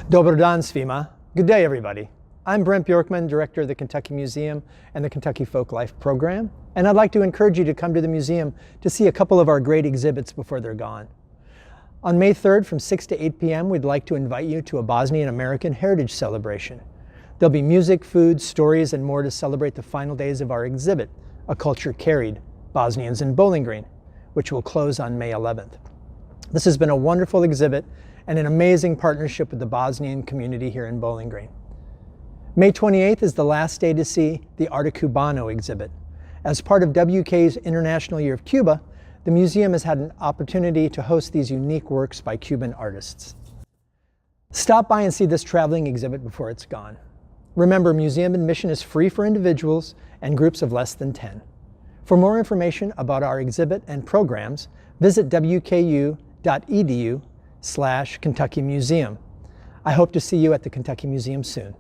Dobar dan svima. Good day, everybody. I'm Brent Bjorkman, Director of the Kentucky Museum and the Kentucky Folklife Program, and I'd like to encourage you to come to the museum to see a couple of our great exhibits before they're gone. On May 3rd from 6 to 8 p.m., we'd like to invite you to a Bosnian-American Heritage Celebration. There'll be music, food, stories, and more to celebrate the final days of our exhibit, A Culture Carried, Bosnians in Bowling Green, which will close on May 11th. This has been a wonderful exhibit and an amazing partnership with the Bosnian community here in Bowling Green. May 28th is the last day to see the Arte Cubano exhibit. As part of WK's International Year of Cuba, the museum has had an opportunity to host these unique works by Cuban artists. Stop by and see this traveling exhibit before it's gone. Remember, museum admission is free for individuals and groups of less than 10. For more information about our exhibit and programs, visit wku.edu/Kentucky Museum. I hope to see you at the Kentucky Museum soon.